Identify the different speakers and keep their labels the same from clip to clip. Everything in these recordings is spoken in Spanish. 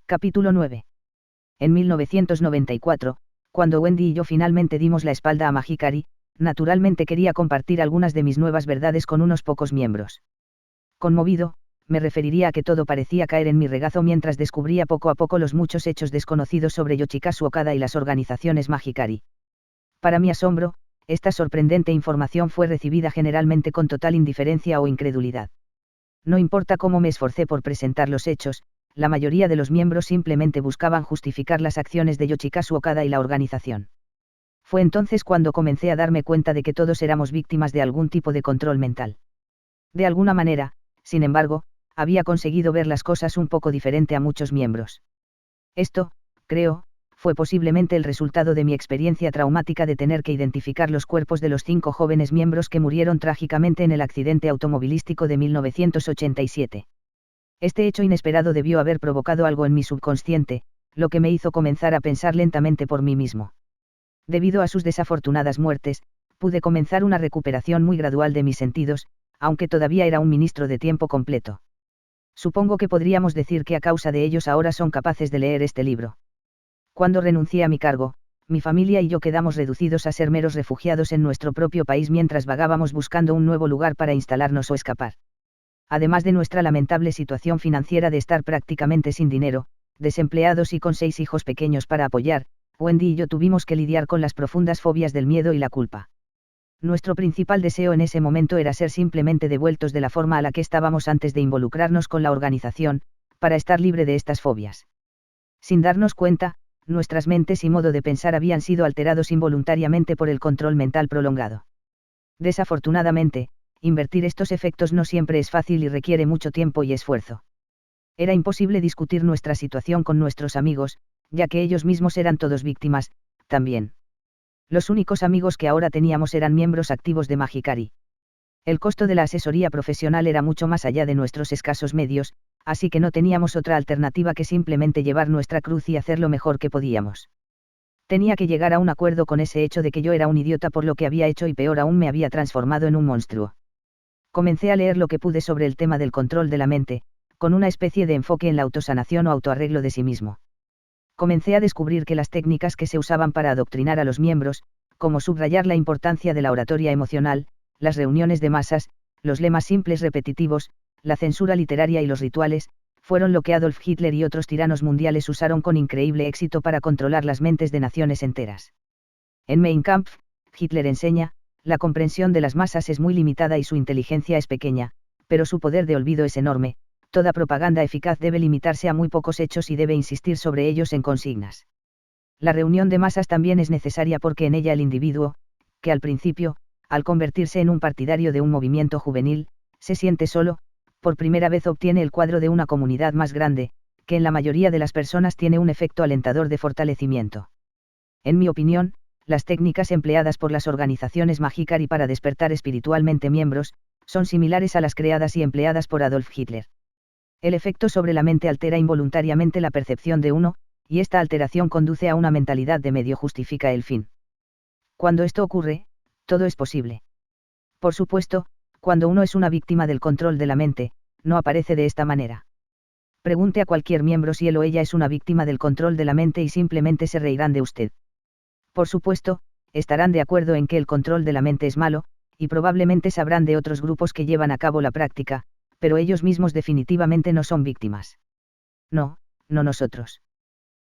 Speaker 1: Capítulo 9. En 1994, cuando Wendy y yo finalmente dimos la espalda a Mahikari, naturalmente quería compartir algunas de mis nuevas verdades con unos pocos miembros. Conmovido, me referiría a que todo parecía caer en mi regazo mientras descubría poco a poco los muchos hechos desconocidos sobre Yoshikazu Okada y las organizaciones Mahikari. Para mi asombro, esta sorprendente información fue recibida generalmente con total indiferencia o incredulidad. No importa cómo me esforcé por presentar los hechos, la mayoría de los miembros simplemente buscaban justificar las acciones de Yoshikazu Okada y la organización. Fue entonces cuando comencé a darme cuenta de que todos éramos víctimas de algún tipo de control mental. De alguna manera, sin embargo, había conseguido ver las cosas un poco diferente a muchos miembros. Esto, creo, fue posiblemente el resultado de mi experiencia traumática de tener que identificar los cuerpos de los 5 jóvenes miembros que murieron trágicamente en el accidente automovilístico de 1987. Este hecho inesperado debió haber provocado algo en mi subconsciente, lo que me hizo comenzar a pensar lentamente por mí mismo. Debido a sus desafortunadas muertes, pude comenzar una recuperación muy gradual de mis sentidos, aunque todavía era un ministro de tiempo completo. Supongo que podríamos decir que a causa de ellos ahora son capaces de leer este libro. Cuando renuncié a mi cargo, mi familia y yo quedamos reducidos a ser meros refugiados en nuestro propio país mientras vagábamos buscando un nuevo lugar para instalarnos o escapar. Además de nuestra lamentable situación financiera de estar prácticamente sin dinero, desempleados y con 6 hijos pequeños para apoyar, Wendy y yo tuvimos que lidiar con las profundas fobias del miedo y la culpa. Nuestro principal deseo en ese momento era ser simplemente devueltos de la forma a la que estábamos antes de involucrarnos con la organización, para estar libre de estas fobias. Sin darnos cuenta, nuestras mentes y modo de pensar habían sido alterados involuntariamente por el control mental prolongado. Desafortunadamente, invertir estos efectos no siempre es fácil y requiere mucho tiempo y esfuerzo. Era imposible discutir nuestra situación con nuestros amigos, ya que ellos mismos eran todos víctimas, también. Los únicos amigos que ahora teníamos eran miembros activos de Mahikari. El costo de la asesoría profesional era mucho más allá de nuestros escasos medios, así que no teníamos otra alternativa que simplemente llevar nuestra cruz y hacer lo mejor que podíamos. Tenía que llegar a un acuerdo con ese hecho de que yo era un idiota por lo que había hecho y peor aún me había transformado en un monstruo. Comencé a leer lo que pude sobre el tema del control de la mente, con una especie de enfoque en la autosanación o autoarreglo de sí mismo. Comencé a descubrir que las técnicas que se usaban para adoctrinar a los miembros, como subrayar la importancia de la oratoria emocional, las reuniones de masas, los lemas simples repetitivos, la censura literaria y los rituales, fueron lo que Adolf Hitler y otros tiranos mundiales usaron con increíble éxito para controlar las mentes de naciones enteras. En Mein Kampf, Hitler enseña, la comprensión de las masas es muy limitada y su inteligencia es pequeña, pero su poder de olvido es enorme. Toda propaganda eficaz debe limitarse a muy pocos hechos y debe insistir sobre ellos en consignas. La reunión de masas también es necesaria porque en ella el individuo, que al principio, al convertirse en un partidario de un movimiento juvenil, se siente solo, por primera vez obtiene el cuadro de una comunidad más grande, que en la mayoría de las personas tiene un efecto alentador de fortalecimiento. En mi opinión, las técnicas empleadas por las organizaciones Mahikari para despertar espiritualmente miembros, son similares a las creadas y empleadas por Adolf Hitler. El efecto sobre la mente altera involuntariamente la percepción de uno, y esta alteración conduce a una mentalidad de medio justifica el fin. Cuando esto ocurre, todo es posible. Por supuesto, cuando uno es una víctima del control de la mente, no aparece de esta manera. Pregunte a cualquier miembro si él o ella es una víctima del control de la mente y simplemente se reirán de usted. Por supuesto, estarán de acuerdo en que el control de la mente es malo, y probablemente sabrán de otros grupos que llevan a cabo la práctica, pero ellos mismos definitivamente no son víctimas. No nosotros.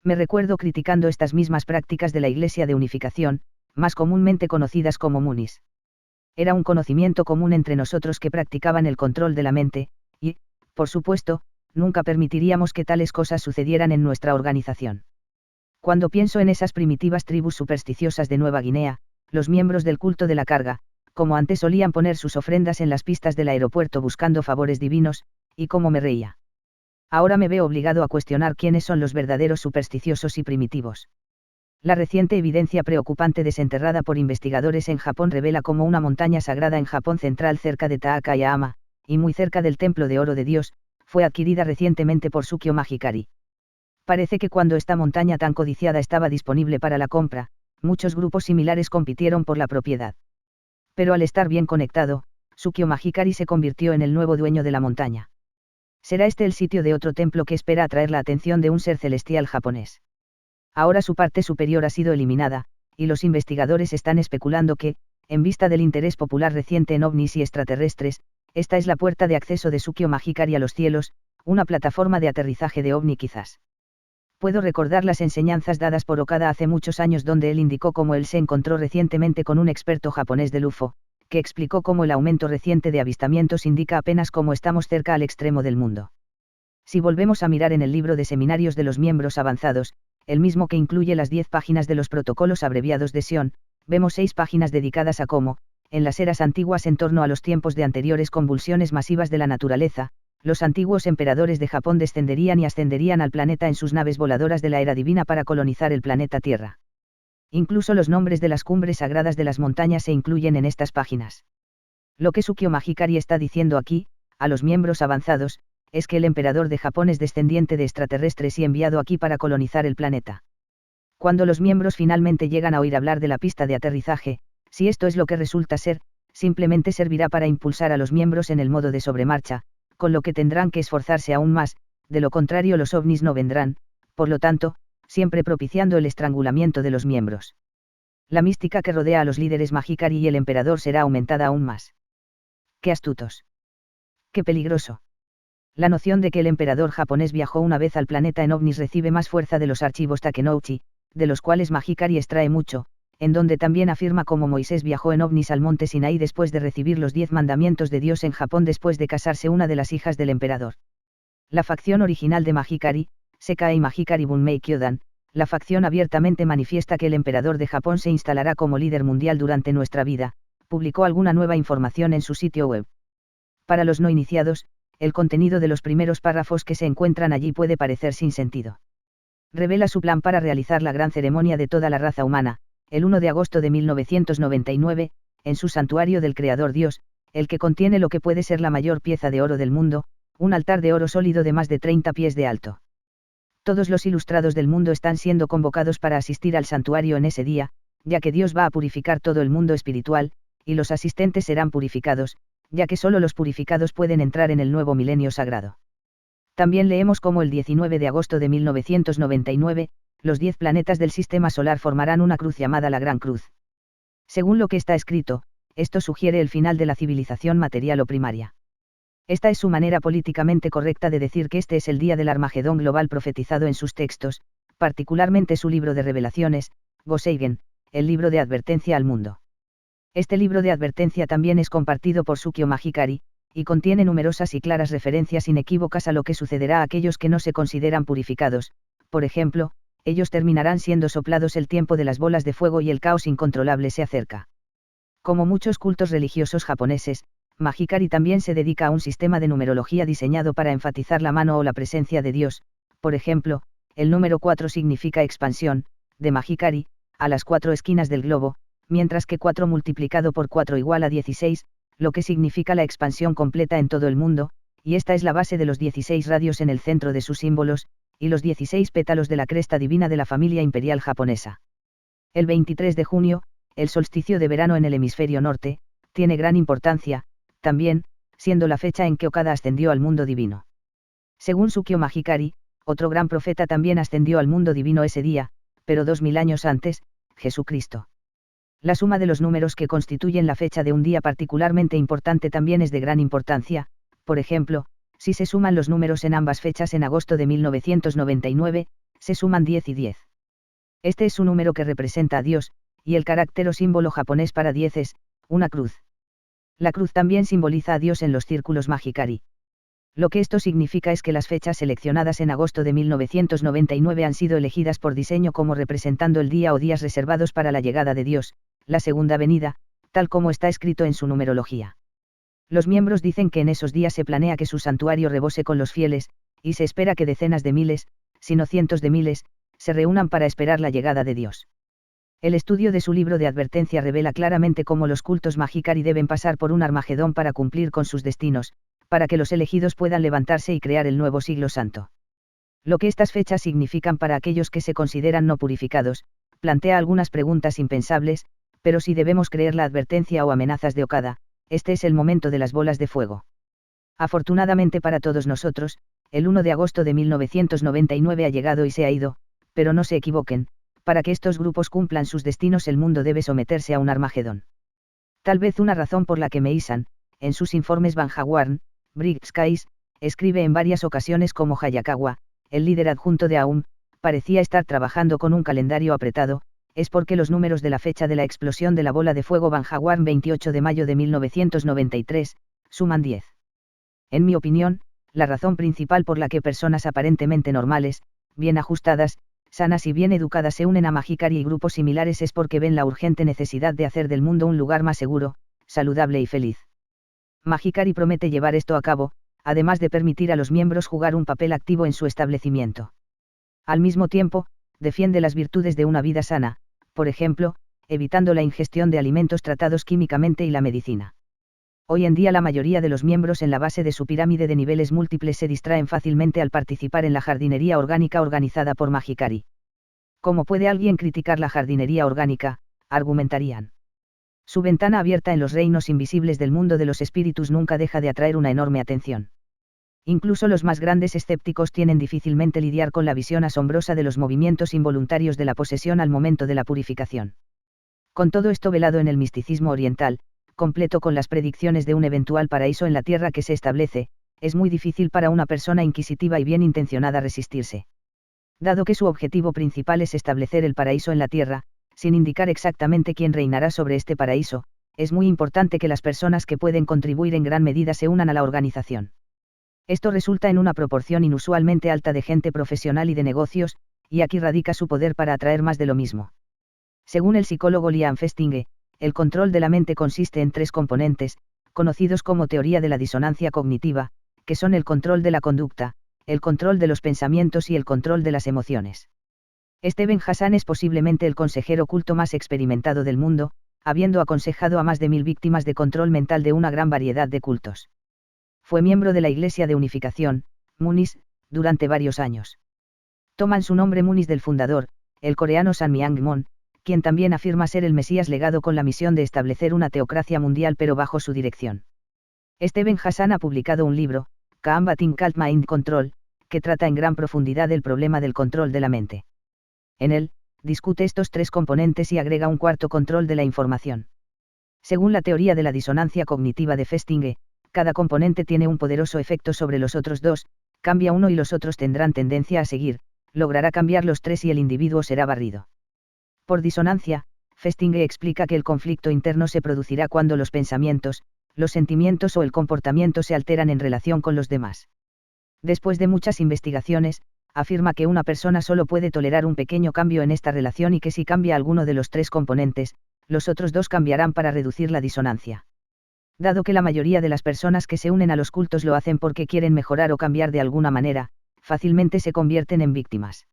Speaker 1: Me recuerdo criticando estas mismas prácticas de la Iglesia de Unificación, más comúnmente conocidas como Munis. Era un conocimiento común entre nosotros que practicaban el control de la mente, y, por supuesto, nunca permitiríamos que tales cosas sucedieran en nuestra organización. Cuando pienso en esas primitivas tribus supersticiosas de Nueva Guinea, los miembros del culto de la carga, como antes solían poner sus ofrendas en las pistas del aeropuerto buscando favores divinos, y cómo me reía. Ahora me veo obligado a cuestionar quiénes son los verdaderos supersticiosos y primitivos. La reciente evidencia preocupante desenterrada por investigadores en Japón revela cómo una montaña sagrada en Japón central cerca de Takayama, y muy cerca del Templo de Oro de Dios, fue adquirida recientemente por Tsukio Mahikari. Parece que cuando esta montaña tan codiciada estaba disponible para la compra, muchos grupos similares compitieron por la propiedad. Pero al estar bien conectado, Tsukio Mahikari se convirtió en el nuevo dueño de la montaña. Será este el sitio de otro templo que espera atraer la atención de un ser celestial japonés. Ahora su parte superior ha sido eliminada, y los investigadores están especulando que, en vista del interés popular reciente en ovnis y extraterrestres, esta es la puerta de acceso de Tsukio Mahikari a los cielos, una plataforma de aterrizaje de ovni quizás. Puedo recordar las enseñanzas dadas por Okada hace muchos años donde él indicó cómo él se encontró recientemente con un experto japonés del UFO, que explicó cómo el aumento reciente de avistamientos indica apenas cómo estamos cerca al extremo del mundo. Si volvemos a mirar en el libro de seminarios de los miembros avanzados, el mismo que incluye las 10 páginas de los protocolos abreviados de Sion, vemos 6 páginas dedicadas a cómo, en las eras antiguas en torno a los tiempos de anteriores convulsiones masivas de la naturaleza, los antiguos emperadores de Japón descenderían y ascenderían al planeta en sus naves voladoras de la era divina para colonizar el planeta Tierra. Incluso los nombres de las cumbres sagradas de las montañas se incluyen en estas páginas. Lo que Tsukio Mahikari está diciendo aquí, a los miembros avanzados, es que el emperador de Japón es descendiente de extraterrestres y enviado aquí para colonizar el planeta. Cuando los miembros finalmente llegan a oír hablar de la pista de aterrizaje, si esto es lo que resulta ser, simplemente servirá para impulsar a los miembros en el modo de sobremarcha, con lo que tendrán que esforzarse aún más, de lo contrario los ovnis no vendrán, por lo tanto, siempre propiciando el estrangulamiento de los miembros. La mística que rodea a los líderes Mahikari y el emperador será aumentada aún más. ¡Qué astutos! ¡Qué peligroso! La noción de que el emperador japonés viajó una vez al planeta en ovnis recibe más fuerza de los archivos Takenouchi, de los cuales Mahikari extrae mucho, en donde también afirma cómo Moisés viajó en ovnis al monte Sinaí después de recibir los 10 mandamientos de Dios en Japón después de casarse una de las hijas del emperador. La facción original de Mahikari, Sekai Mahikari Bunmei Kyodan, la facción abiertamente manifiesta que el emperador de Japón se instalará como líder mundial durante nuestra vida, publicó alguna nueva información en su sitio web. Para los no iniciados, el contenido de los primeros párrafos que se encuentran allí puede parecer sin sentido. Revela su plan para realizar la gran ceremonia de toda la raza humana, el 1 de agosto de 1999, en su santuario del Creador Dios, el que contiene lo que puede ser la mayor pieza de oro del mundo, un altar de oro sólido de más de 30 pies de alto. Todos los ilustrados del mundo están siendo convocados para asistir al santuario en ese día, ya que Dios va a purificar todo el mundo espiritual, y los asistentes serán purificados, ya que solo los purificados pueden entrar en el nuevo milenio sagrado. También leemos cómo el 19 de agosto de 1999, los 10 planetas del sistema solar formarán una cruz llamada la Gran Cruz. Según lo que está escrito, esto sugiere el final de la civilización material o primaria. Esta es su manera políticamente correcta de decir que este es el día del Armagedón global profetizado en sus textos, particularmente su libro de revelaciones, Goseigen, el libro de advertencia al mundo. Este libro de advertencia también es compartido por Tsukio Mahikari, y contiene numerosas y claras referencias inequívocas a lo que sucederá a aquellos que no se consideran purificados, por ejemplo, ellos terminarán siendo soplados el tiempo de las bolas de fuego y el caos incontrolable se acerca. Como muchos cultos religiosos japoneses, Mahikari también se dedica a un sistema de numerología diseñado para enfatizar la mano o la presencia de Dios, por ejemplo, el número 4 significa expansión, de Mahikari, a las 4 esquinas del globo, mientras que 4 multiplicado por 4 igual a 16, lo que significa la expansión completa en todo el mundo, y esta es la base de los 16 radios en el centro de sus símbolos, y los 16 pétalos de la cresta divina de la familia imperial japonesa. El 23 de junio, el solsticio de verano en el hemisferio norte, tiene gran importancia, también, siendo la fecha en que Okada ascendió al mundo divino. Según Tsukio Mahikari, otro gran profeta también ascendió al mundo divino ese día, pero 2000 años antes, Jesucristo. La suma de los números que constituyen la fecha de un día particularmente importante también es de gran importancia, por ejemplo, si se suman los números en ambas fechas en agosto de 1999, se suman 10 y 10. Este es su número que representa a Dios, y el carácter o símbolo japonés para 10 es, una cruz. La cruz también simboliza a Dios en los círculos Mahikari. Lo que esto significa es que las fechas seleccionadas en agosto de 1999 han sido elegidas por diseño como representando el día o días reservados para la llegada de Dios, la segunda venida, tal como está escrito en su numerología. Los miembros dicen que en esos días se planea que su santuario rebose con los fieles, y se espera que decenas de miles, si no cientos de miles, se reúnan para esperar la llegada de Dios. El estudio de su libro de advertencia revela claramente cómo los cultos Mahikari deben pasar por un Armagedón para cumplir con sus destinos, para que los elegidos puedan levantarse y crear el nuevo siglo santo. Lo que estas fechas significan para aquellos que se consideran no purificados, plantea algunas preguntas impensables, pero si debemos creer la advertencia o amenazas de Okada, este es el momento de las bolas de fuego. Afortunadamente para todos nosotros, el 1 de agosto de 1999 ha llegado y se ha ido, pero no se equivoquen, para que estos grupos cumplan sus destinos el mundo debe someterse a un Armagedón. Tal vez una razón por la que Meisan, en sus informes Banjawarn, Bright Skies, escribe en varias ocasiones como Hayakawa, el líder adjunto de AUM, parecía estar trabajando con un calendario apretado, es porque los números de la fecha de la explosión de la bola de fuego Banjawarn 28 de mayo de 1993, suman 10. En mi opinión, la razón principal por la que personas aparentemente normales, bien ajustadas, sanas y bien educadas se unen a Mahikari y grupos similares es porque ven la urgente necesidad de hacer del mundo un lugar más seguro, saludable y feliz. Mahikari promete llevar esto a cabo, además de permitir a los miembros jugar un papel activo en su establecimiento. Al mismo tiempo, defiende las virtudes de una vida sana, por ejemplo, evitando la ingestión de alimentos tratados químicamente y la medicina. Hoy en día la mayoría de los miembros en la base de su pirámide de niveles múltiples se distraen fácilmente al participar en la jardinería orgánica organizada por Mahikari. ¿Cómo puede alguien criticar la jardinería orgánica?, argumentarían. Su ventana abierta en los reinos invisibles del mundo de los espíritus nunca deja de atraer una enorme atención. Incluso los más grandes escépticos tienen difícilmente lidiar con la visión asombrosa de los movimientos involuntarios de la posesión al momento de la purificación. Con todo esto velado en el misticismo oriental, completo con las predicciones de un eventual paraíso en la tierra que se establece, es muy difícil para una persona inquisitiva y bien intencionada resistirse. Dado que su objetivo principal es establecer el paraíso en la tierra, sin indicar exactamente quién reinará sobre este paraíso, es muy importante que las personas que pueden contribuir en gran medida se unan a la organización. Esto resulta en una proporción inusualmente alta de gente profesional y de negocios, y aquí radica su poder para atraer más de lo mismo. Según el psicólogo Liam Festinge, el control de la mente consiste en 3 componentes, conocidos como teoría de la disonancia cognitiva, que son el control de la conducta, el control de los pensamientos y el control de las emociones. Stephen Hassan es posiblemente el consejero oculto más experimentado del mundo, habiendo aconsejado a más de 1000 víctimas de control mental de una gran variedad de cultos. Fue miembro de la Iglesia de Unificación, Munis, durante varios años. Toman su nombre Munis del fundador, el coreano San Myung-moon, quien también afirma ser el Mesías legado con la misión de establecer una teocracia mundial pero bajo su dirección. Stephen Hassan ha publicado un libro, Combating Cult Mind Control, que trata en gran profundidad el problema del control de la mente. En él, discute estos 3 componentes y agrega un cuarto: control de la información. Según la teoría de la disonancia cognitiva de Festinge, cada componente tiene un poderoso efecto sobre los otros 2, cambia uno y los otros tendrán tendencia a seguir, logrará cambiar los 3 y el individuo será barrido. Por disonancia, Festinge explica que el conflicto interno se producirá cuando los pensamientos, los sentimientos o el comportamiento se alteran en relación con los demás. Después de muchas investigaciones, afirma que una persona solo puede tolerar un pequeño cambio en esta relación y que si cambia alguno de los 3 componentes, los otros 2 cambiarán para reducir la disonancia. Dado que la mayoría de las personas que se unen a los cultos lo hacen porque quieren mejorar o cambiar de alguna manera, fácilmente se convierten en víctimas.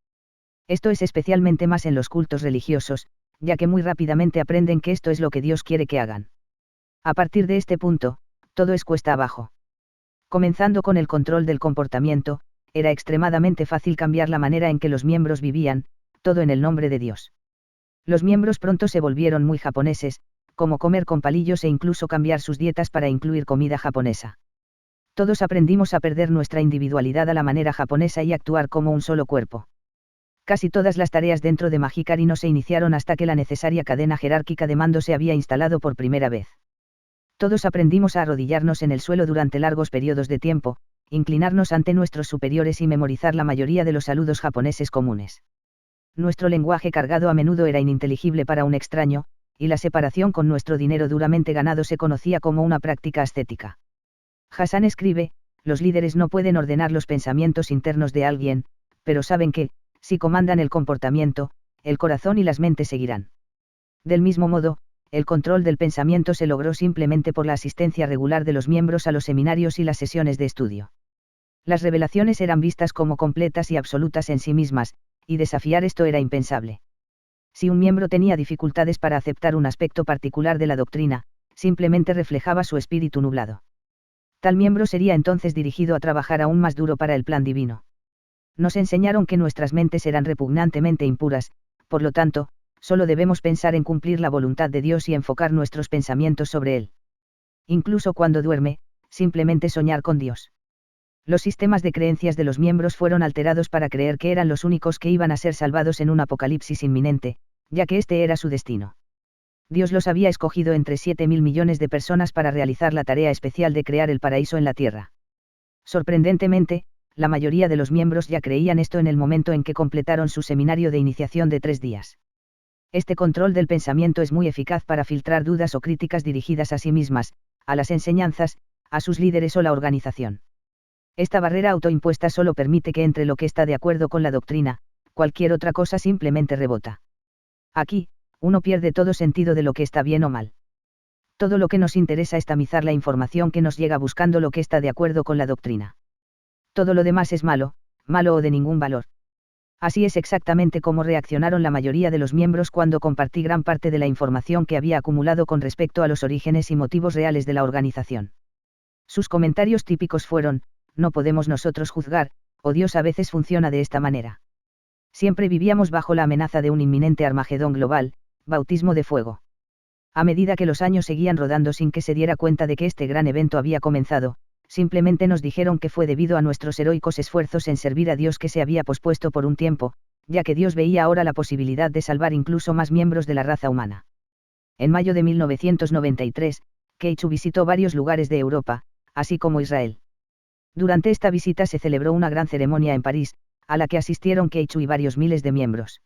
Speaker 1: Esto es especialmente más en los cultos religiosos, ya que muy rápidamente aprenden que esto es lo que Dios quiere que hagan. A partir de este punto, todo es cuesta abajo. Comenzando con el control del comportamiento, era extremadamente fácil cambiar la manera en que los miembros vivían, todo en el nombre de Dios. Los miembros pronto se volvieron muy japoneses, como comer con palillos e incluso cambiar sus dietas para incluir comida japonesa. Todos aprendimos a perder nuestra individualidad a la manera japonesa y actuar como un solo cuerpo. Casi todas las tareas dentro de Mahikari no se iniciaron hasta que la necesaria cadena jerárquica de mando se había instalado por primera vez. Todos aprendimos a arrodillarnos en el suelo durante largos periodos de tiempo, inclinarnos ante nuestros superiores y memorizar la mayoría de los saludos japoneses comunes. Nuestro lenguaje cargado a menudo era ininteligible para un extraño, y la separación con nuestro dinero duramente ganado se conocía como una práctica ascética. Hassan escribe, los líderes no pueden ordenar los pensamientos internos de alguien, pero saben que, si comandan el comportamiento, el corazón y las mentes seguirán. Del mismo modo, el control del pensamiento se logró simplemente por la asistencia regular de los miembros a los seminarios y las sesiones de estudio. Las revelaciones eran vistas como completas y absolutas en sí mismas, y desafiar esto era impensable. Si un miembro tenía dificultades para aceptar un aspecto particular de la doctrina, simplemente reflejaba su espíritu nublado. Tal miembro sería entonces dirigido a trabajar aún más duro para el plan divino. Nos enseñaron que nuestras mentes eran repugnantemente impuras, por lo tanto, solo debemos pensar en cumplir la voluntad de Dios y enfocar nuestros pensamientos sobre Él. Incluso cuando duerme, simplemente soñar con Dios. Los sistemas de creencias de los miembros fueron alterados para creer que eran los únicos que iban a ser salvados en un apocalipsis inminente, ya que este era su destino. Dios los había escogido entre 7.000 millones de personas para realizar la tarea especial de crear el paraíso en la tierra. Sorprendentemente, la mayoría de los miembros ya creían esto en el momento en que completaron su seminario de iniciación de 3 días. Este control del pensamiento es muy eficaz para filtrar dudas o críticas dirigidas a sí mismas, a las enseñanzas, a sus líderes o la organización. Esta barrera autoimpuesta solo permite que entre lo que está de acuerdo con la doctrina, cualquier otra cosa simplemente rebota. Aquí, uno pierde todo sentido de lo que está bien o mal. Todo lo que nos interesa es tamizar la información que nos llega buscando lo que está de acuerdo con la doctrina. Todo lo demás es malo, malo o de ningún valor. Así es exactamente como reaccionaron la mayoría de los miembros cuando compartí gran parte de la información que había acumulado con respecto a los orígenes y motivos reales de la organización. Sus comentarios típicos fueron: no podemos nosotros juzgar, o Dios a veces funciona de esta manera. Siempre vivíamos bajo la amenaza de un inminente Armagedón global, bautismo de fuego. A medida que los años seguían rodando sin que se diera cuenta de que este gran evento había comenzado, simplemente nos dijeron que fue debido a nuestros heroicos esfuerzos en servir a Dios que se había pospuesto por un tiempo, ya que Dios veía ahora la posibilidad de salvar incluso más miembros de la raza humana. En mayo de 1993, Keichu visitó varios lugares de Europa, así como Israel. Durante esta visita se celebró una gran ceremonia en París, a la que asistieron Keichu y varios miles de miembros.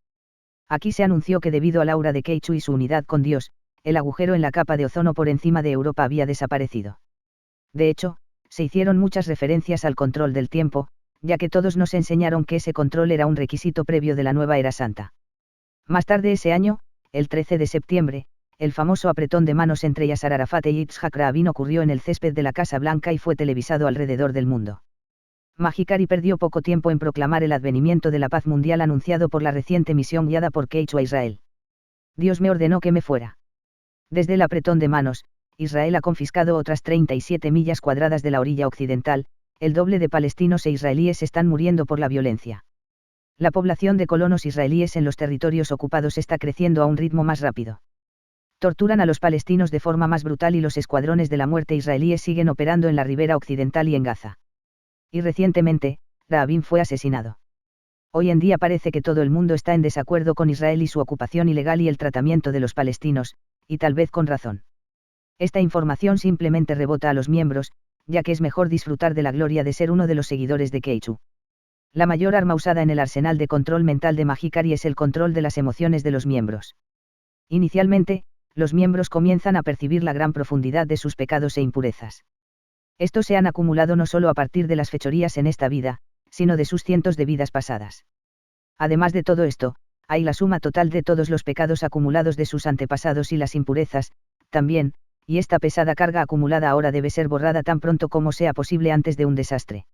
Speaker 1: Aquí se anunció que debido al aura de Keichu y su unidad con Dios, el agujero en la capa de ozono por encima de Europa había desaparecido. De hecho, se hicieron muchas referencias al control del tiempo, ya que todos nos enseñaron que ese control era un requisito previo de la nueva era santa. Más tarde ese año, el 13 de septiembre, el famoso apretón de manos entre Yasser Arafat y Yitzhak Rabin ocurrió en el césped de la Casa Blanca y fue televisado alrededor del mundo. Mahikari perdió poco tiempo en proclamar el advenimiento de la paz mundial anunciado por la reciente misión guiada por Keichu a Israel. Dios me ordenó que me fuera. Desde el apretón de manos, Israel ha confiscado otras 37 millas cuadradas de la orilla occidental, el doble de palestinos e israelíes están muriendo por la violencia. La población de colonos israelíes en los territorios ocupados está creciendo a un ritmo más rápido. Torturan a los palestinos de forma más brutal y los escuadrones de la muerte israelíes siguen operando en la ribera occidental y en Gaza. Y recientemente, Rabin fue asesinado. Hoy en día parece que todo el mundo está en desacuerdo con Israel y su ocupación ilegal y el tratamiento de los palestinos, y tal vez con razón. Esta información simplemente rebota a los miembros, ya que es mejor disfrutar de la gloria de ser uno de los seguidores de Keichu. La mayor arma usada en el arsenal de control mental de Mahikari es el control de las emociones de los miembros. Inicialmente, los miembros comienzan a percibir la gran profundidad de sus pecados e impurezas. Estos se han acumulado no solo a partir de las fechorías en esta vida, sino de sus cientos de vidas pasadas. Además de todo esto, hay la suma total de todos los pecados acumulados de sus antepasados y las impurezas, también, y esta pesada carga acumulada ahora debe ser borrada tan pronto como sea posible antes de un desastre.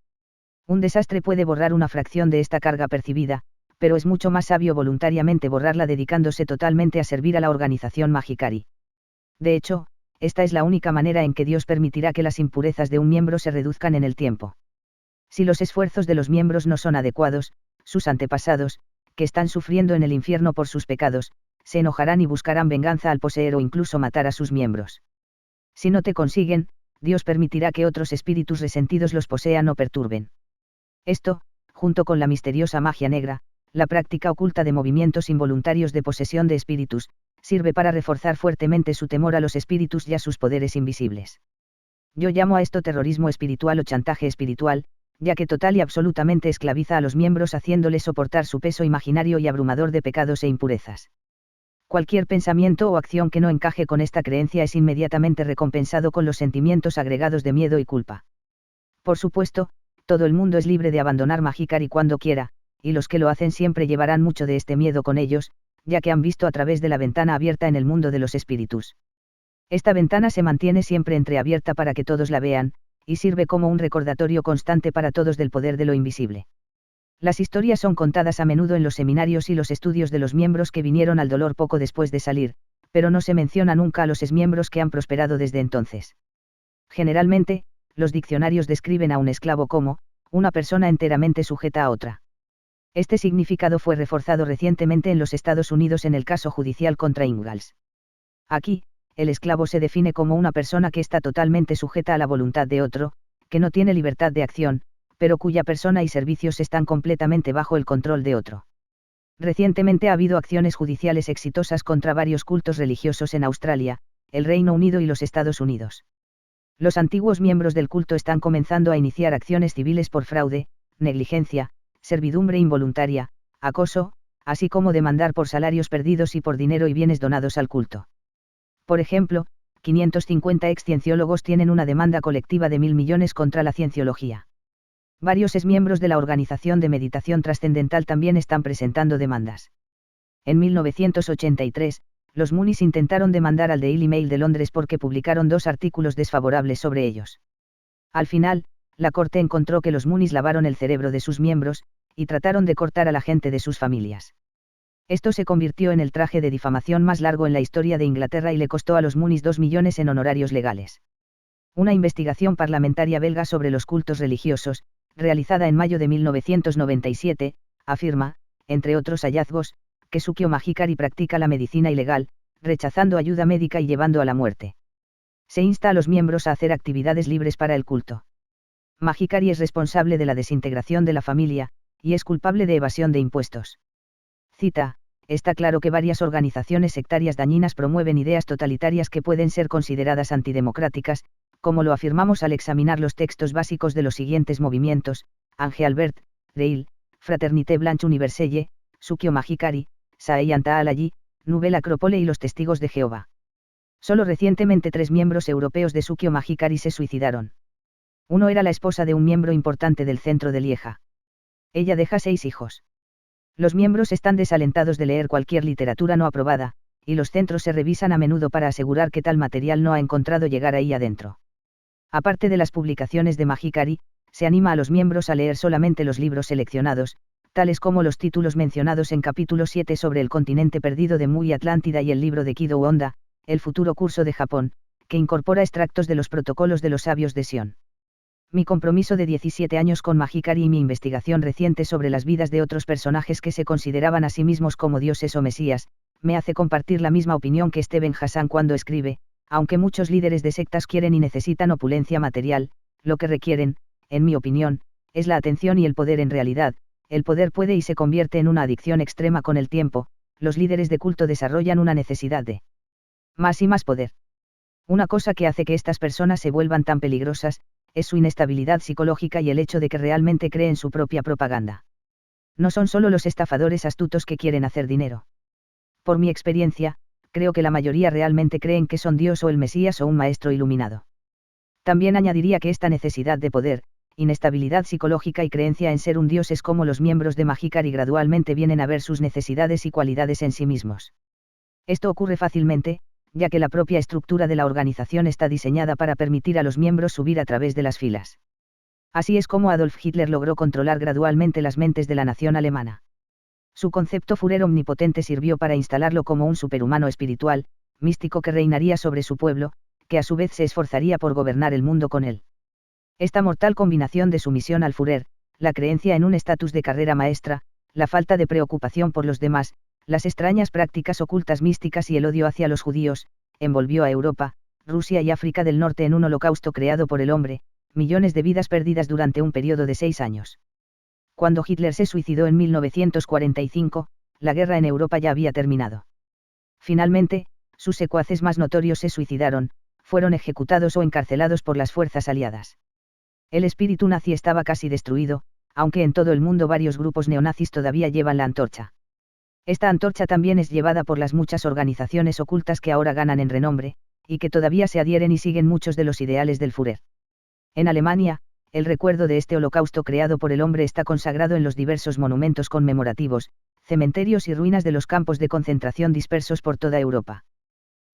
Speaker 1: Un desastre puede borrar una fracción de esta carga percibida, pero es mucho más sabio voluntariamente borrarla dedicándose totalmente a servir a la organización Mahikari. De hecho, esta es la única manera en que Dios permitirá que las impurezas de un miembro se reduzcan en el tiempo. Si los esfuerzos de los miembros no son adecuados, sus antepasados, que están sufriendo en el infierno por sus pecados, se enojarán y buscarán venganza al poseer o incluso matar a sus miembros. Si no te consiguen, Dios permitirá que otros espíritus resentidos los posean o perturben. Esto, junto con la misteriosa magia negra, la práctica oculta de movimientos involuntarios de posesión de espíritus, sirve para reforzar fuertemente su temor a los espíritus y a sus poderes invisibles. Yo llamo a esto terrorismo espiritual o chantaje espiritual, ya que total y absolutamente esclaviza a los miembros haciéndoles soportar su peso imaginario y abrumador de pecados e impurezas. Cualquier pensamiento o acción que no encaje con esta creencia es inmediatamente recompensado con los sentimientos agregados de miedo y culpa. Por supuesto, todo el mundo es libre de abandonar Mahikari cuando quiera, y los que lo hacen siempre llevarán mucho de este miedo con ellos, ya que han visto a través de la ventana abierta en el mundo de los espíritus. Esta ventana se mantiene siempre entreabierta para que todos la vean, y sirve como un recordatorio constante para todos del poder de lo invisible. Las historias son contadas a menudo en los seminarios y los estudios de los miembros que vinieron al dolor poco después de salir, pero no se menciona nunca a los exmiembros que han prosperado desde entonces. Generalmente, los diccionarios describen a un esclavo como una persona enteramente sujeta a otra. Este significado fue reforzado recientemente en los Estados Unidos en el caso judicial contra Ingalls. Aquí, el esclavo se define como una persona que está totalmente sujeta a la voluntad de otro, que no tiene libertad de acción, pero cuya persona y servicios están completamente bajo el control de otro. Recientemente ha habido acciones judiciales exitosas contra varios cultos religiosos en Australia, el Reino Unido y los Estados Unidos. Los antiguos miembros del culto están comenzando a iniciar acciones civiles por fraude, negligencia, servidumbre involuntaria, acoso, así como demandar por salarios perdidos y por dinero y bienes donados al culto. Por ejemplo, 550 ex-cienciólogos tienen una demanda colectiva de 1.000 millones contra la cienciología. Varios exmiembros de la Organización de Meditación Trascendental también están presentando demandas. En 1983, los Moonies intentaron demandar al Daily Mail de Londres porque publicaron 2 artículos desfavorables sobre ellos. Al final, la corte encontró que los Moonies lavaron el cerebro de sus miembros, y trataron de cortar a la gente de sus familias. Esto se convirtió en el traje de difamación más largo en la historia de Inglaterra y le costó a los Moonies 2 millones en honorarios legales. Una investigación parlamentaria belga sobre los cultos religiosos, realizada en mayo de 1997, afirma, entre otros hallazgos, que Sukio Mahikari practica la medicina ilegal, rechazando ayuda médica y llevando a la muerte. Se insta a los miembros a hacer actividades libres para el culto. Mahikari es responsable de la desintegración de la familia, y es culpable de evasión de impuestos. Cita: está claro que varias organizaciones sectarias dañinas promueven ideas totalitarias que pueden ser consideradas antidemocráticas, como lo afirmamos al examinar los textos básicos de los siguientes movimientos: Ange Albert, Reil, Fraternité Blanche Universelle, Sukio Mahikari, Saei Antaalagi, Nouvelle Acropole y los Testigos de Jehová. Solo recientemente 3 miembros europeos de Sukio Mahikari se suicidaron. Uno era la esposa de un miembro importante del centro de Lieja. Ella deja 6 hijos. Los miembros están desalentados de leer cualquier literatura no aprobada, y los centros se revisan a menudo para asegurar que tal material no ha encontrado llegar ahí adentro. Aparte de las publicaciones de Mahikari, se anima a los miembros a leer solamente los libros seleccionados, tales como los títulos mencionados en capítulo 7 sobre el continente perdido de Mu y Atlántida y el libro de Kido Honda, el futuro curso de Japón, que incorpora extractos de los protocolos de los sabios de Sion. Mi compromiso de 17 años con Mahikari y mi investigación reciente sobre las vidas de otros personajes que se consideraban a sí mismos como dioses o mesías, me hace compartir la misma opinión que Steven Hassan cuando escribe: aunque muchos líderes de sectas quieren y necesitan opulencia material, lo que requieren, en mi opinión, es la atención y el poder. En realidad, el poder puede y se convierte en una adicción extrema con el tiempo. Los líderes de culto desarrollan una necesidad de más y más poder. Una cosa que hace que estas personas se vuelvan tan peligrosas, es su inestabilidad psicológica y el hecho de que realmente creen su propia propaganda. No son solo los estafadores astutos que quieren hacer dinero. Por mi experiencia, creo que la mayoría realmente creen que son Dios o el Mesías o un maestro iluminado. También añadiría que esta necesidad de poder, inestabilidad psicológica y creencia en ser un Dios es como los miembros de Mahikari gradualmente vienen a ver sus necesidades y cualidades en sí mismos. Esto ocurre fácilmente, ya que la propia estructura de la organización está diseñada para permitir a los miembros subir a través de las filas. Así es como Adolf Hitler logró controlar gradualmente las mentes de la nación alemana. Su concepto Führer omnipotente sirvió para instalarlo como un superhumano espiritual, místico que reinaría sobre su pueblo, que a su vez se esforzaría por gobernar el mundo con él. Esta mortal combinación de sumisión al Führer, la creencia en un estatus de carrera maestra, la falta de preocupación por los demás, las extrañas prácticas ocultas místicas y el odio hacia los judíos, envolvió a Europa, Rusia y África del Norte en un holocausto creado por el hombre, millones de vidas perdidas durante un periodo de 6 años. Cuando Hitler se suicidó en 1945, la guerra en Europa ya había terminado. Finalmente, sus secuaces más notorios se suicidaron, fueron ejecutados o encarcelados por las fuerzas aliadas. El espíritu nazi estaba casi destruido, aunque en todo el mundo varios grupos neonazis todavía llevan la antorcha. Esta antorcha también es llevada por las muchas organizaciones ocultas que ahora ganan en renombre, y que todavía se adhieren y siguen muchos de los ideales del Führer. En Alemania, el recuerdo de este holocausto creado por el hombre está consagrado en los diversos monumentos conmemorativos, cementerios y ruinas de los campos de concentración dispersos por toda Europa.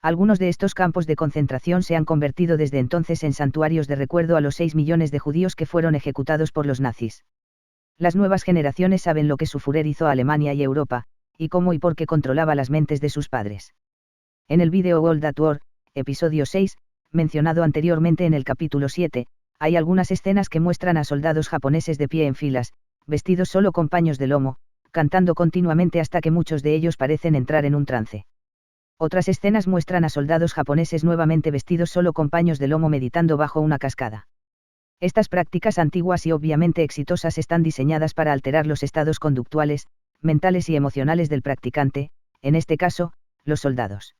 Speaker 1: Algunos de estos campos de concentración se han convertido desde entonces en santuarios de recuerdo a los 6 millones de judíos que fueron ejecutados por los nazis. Las nuevas generaciones saben lo que su Führer hizo a Alemania y Europa, y cómo y por qué controlaba las mentes de sus padres. En el vídeo World at War, episodio 6, mencionado anteriormente en el capítulo 7, hay algunas escenas que muestran a soldados japoneses de pie en filas, vestidos solo con paños de lomo, cantando continuamente hasta que muchos de ellos parecen entrar en un trance. Otras escenas muestran a soldados japoneses nuevamente vestidos solo con paños de lomo meditando bajo una cascada. Estas prácticas antiguas y obviamente exitosas están diseñadas para alterar los estados conductuales, mentales y emocionales del practicante, en este caso, los soldados.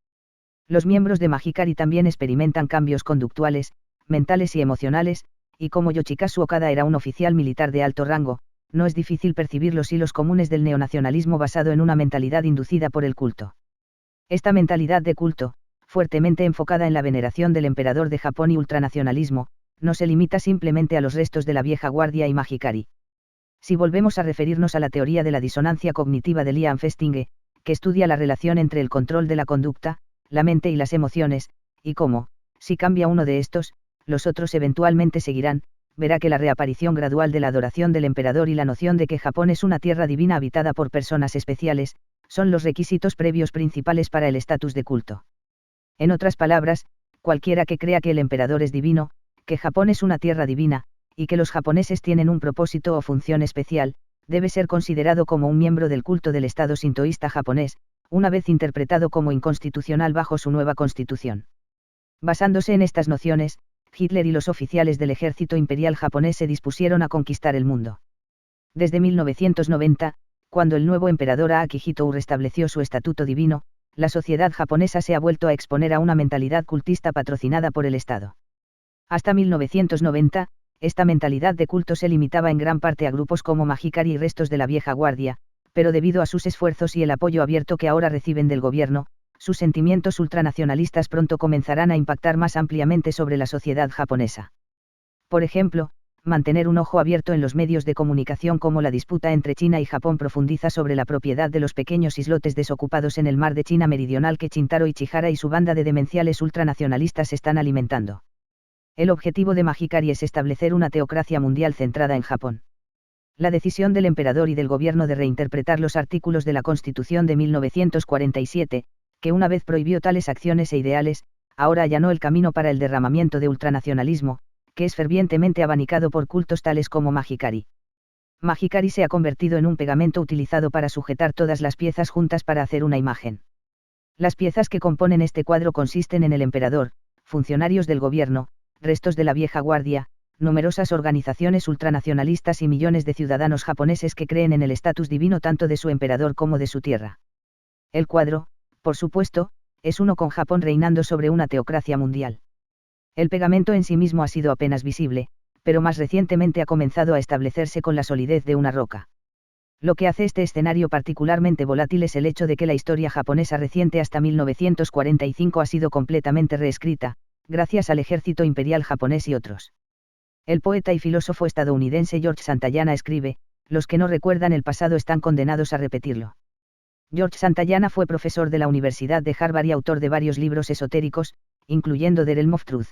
Speaker 1: Los miembros de Mahikari también experimentan cambios conductuales, mentales y emocionales, y como Yoshikazu Okada era un oficial militar de alto rango, no es difícil percibir los hilos comunes del neonacionalismo basado en una mentalidad inducida por el culto. Esta mentalidad de culto, fuertemente enfocada en la veneración del emperador de Japón y ultranacionalismo, no se limita simplemente a los restos de la vieja guardia y Mahikari. Si volvemos a referirnos a la teoría de la disonancia cognitiva de Liam Festinge, que estudia la relación entre el control de la conducta, la mente y las emociones, y cómo, si cambia uno de estos, los otros eventualmente seguirán, verá que la reaparición gradual de la adoración del emperador y la noción de que Japón es una tierra divina habitada por personas especiales, son los requisitos previos principales para el estatus de culto. En otras palabras, cualquiera que crea que el emperador es divino, que Japón es una tierra divina, y que los japoneses tienen un propósito o función especial, debe ser considerado como un miembro del culto del Estado sintoísta japonés, una vez interpretado como inconstitucional bajo su nueva constitución. Basándose en estas nociones, Hitler y los oficiales del ejército imperial japonés se dispusieron a conquistar el mundo. Desde 1990, cuando el nuevo emperador Akihito restableció su estatuto divino, la sociedad japonesa se ha vuelto a exponer a una mentalidad cultista patrocinada por el Estado. Hasta 1990, esta mentalidad de culto se limitaba en gran parte a grupos como Mahikari y restos de la vieja guardia, pero debido a sus esfuerzos y el apoyo abierto que ahora reciben del gobierno, sus sentimientos ultranacionalistas pronto comenzarán a impactar más ampliamente sobre la sociedad japonesa. Por ejemplo, mantener un ojo abierto en los medios de comunicación como la disputa entre China y Japón profundiza sobre la propiedad de los pequeños islotes desocupados en el mar de China meridional que Shintaro Ichihara y su banda de demenciales ultranacionalistas están alimentando. El objetivo de Mahikari es establecer una teocracia mundial centrada en Japón. La decisión del emperador y del gobierno de reinterpretar los artículos de la Constitución de 1947, que una vez prohibió tales acciones e ideales, ahora allanó el camino para el derramamiento de ultranacionalismo, que es fervientemente abanicado por cultos tales como Mahikari. Mahikari se ha convertido en un pegamento utilizado para sujetar todas las piezas juntas para hacer una imagen. Las piezas que componen este cuadro consisten en el emperador, funcionarios del gobierno, restos de la vieja guardia, numerosas organizaciones ultranacionalistas y millones de ciudadanos japoneses que creen en el estatus divino tanto de su emperador como de su tierra. El cuadro, por supuesto, es uno con Japón reinando sobre una teocracia mundial. El pegamento en sí mismo ha sido apenas visible, pero más recientemente ha comenzado a establecerse con la solidez de una roca. Lo que hace este escenario particularmente volátil es el hecho de que la historia japonesa reciente hasta 1945 ha sido completamente reescrita, gracias al ejército imperial japonés y otros. El poeta y filósofo estadounidense George Santayana escribe, los que no recuerdan el pasado están condenados a repetirlo. George Santayana fue profesor de la Universidad de Harvard y autor de varios libros esotéricos, incluyendo The Realm of Truth.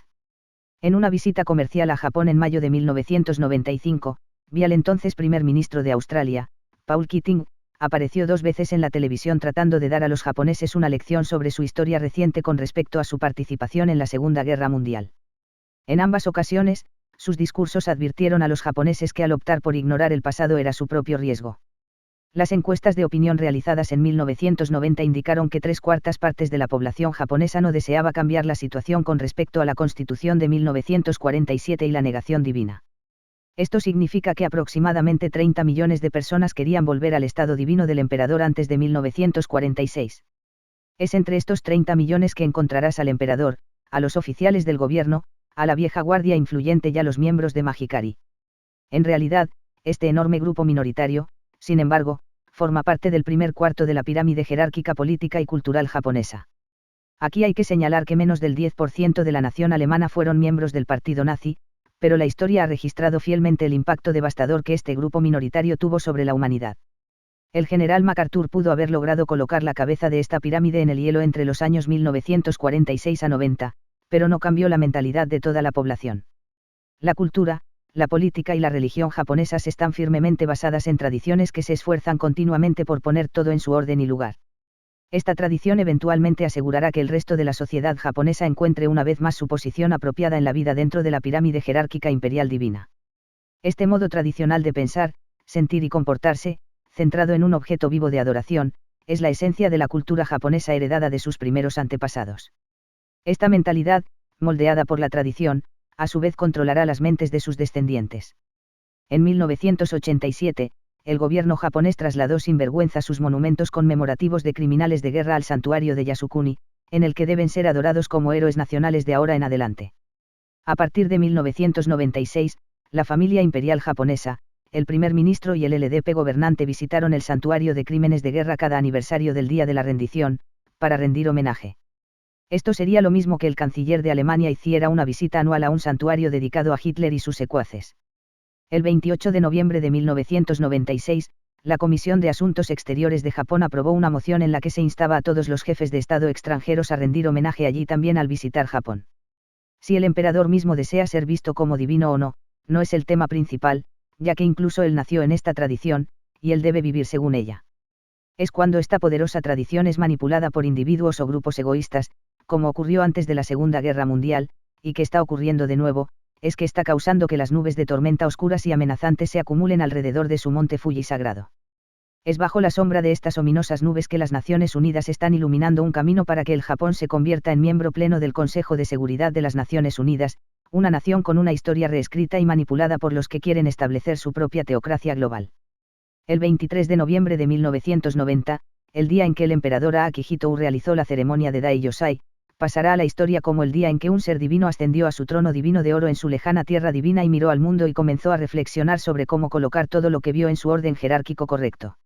Speaker 1: En una visita comercial a Japón en mayo de 1995, vi al entonces primer ministro de Australia, Paul Keating, apareció 2 veces en la televisión tratando de dar a los japoneses una lección sobre su historia reciente con respecto a su participación en la Segunda Guerra Mundial. En ambas ocasiones, sus discursos advirtieron a los japoneses que al optar por ignorar el pasado era su propio riesgo. Las encuestas de opinión realizadas en 1990 indicaron que 3/4 partes de la población japonesa no deseaba cambiar la situación con respecto a la Constitución de 1947 y la negación divina. Esto significa que aproximadamente 30 millones de personas querían volver al estado divino del emperador antes de 1946. Es entre estos 30 millones que encontrarás al emperador, a los oficiales del gobierno, a la vieja guardia influyente y a los miembros de Mahikari. En realidad, este enorme grupo minoritario, sin embargo, forma parte del primer cuarto de la pirámide jerárquica política y cultural japonesa. Aquí hay que señalar que menos del 10% de la nación alemana fueron miembros del partido nazi, pero la historia ha registrado fielmente el impacto devastador que este grupo minoritario tuvo sobre la humanidad. El general MacArthur pudo haber logrado colocar la cabeza de esta pirámide en el hielo entre los años 1946 a 90, pero no cambió la mentalidad de toda la población. La cultura, la política y la religión japonesas están firmemente basadas en tradiciones que se esfuerzan continuamente por poner todo en su orden y lugar. Esta tradición eventualmente asegurará que el resto de la sociedad japonesa encuentre una vez más su posición apropiada en la vida dentro de la pirámide jerárquica imperial divina. Este modo tradicional de pensar, sentir y comportarse, centrado en un objeto vivo de adoración, es la esencia de la cultura japonesa heredada de sus primeros antepasados. Esta mentalidad, moldeada por la tradición, a su vez controlará las mentes de sus descendientes. En 1987, el gobierno japonés trasladó sin vergüenza sus monumentos conmemorativos de criminales de guerra al santuario de Yasukuni, en el que deben ser adorados como héroes nacionales de ahora en adelante. A partir de 1996, la familia imperial japonesa, el primer ministro y el LDP gobernante visitaron el santuario de crímenes de guerra cada aniversario del Día de la Rendición, para rendir homenaje. Esto sería lo mismo que el canciller de Alemania hiciera una visita anual a un santuario dedicado a Hitler y sus secuaces. El 28 de noviembre de 1996, la Comisión de Asuntos Exteriores de Japón aprobó una moción en la que se instaba a todos los jefes de Estado extranjeros a rendir homenaje allí también al visitar Japón. Si el emperador mismo desea ser visto como divino o no, no es el tema principal, ya que incluso él nació en esta tradición, y él debe vivir según ella. Es cuando esta poderosa tradición es manipulada por individuos o grupos egoístas, como ocurrió antes de la Segunda Guerra Mundial, y que está ocurriendo de nuevo, es que está causando que las nubes de tormenta oscuras y amenazantes se acumulen alrededor de su monte Fuji sagrado. Es bajo la sombra de estas ominosas nubes que las Naciones Unidas están iluminando un camino para que el Japón se convierta en miembro pleno del Consejo de Seguridad de las Naciones Unidas, una nación con una historia reescrita y manipulada por los que quieren establecer su propia teocracia global. El 23 de noviembre de 1990, el día en que el emperador Akihito realizó la ceremonia de Dai-Yosai, pasará a la historia como el día en que un ser divino ascendió a su trono divino de oro en su lejana tierra divina y miró al mundo y comenzó a reflexionar sobre cómo colocar todo lo que vio en su orden jerárquico correcto.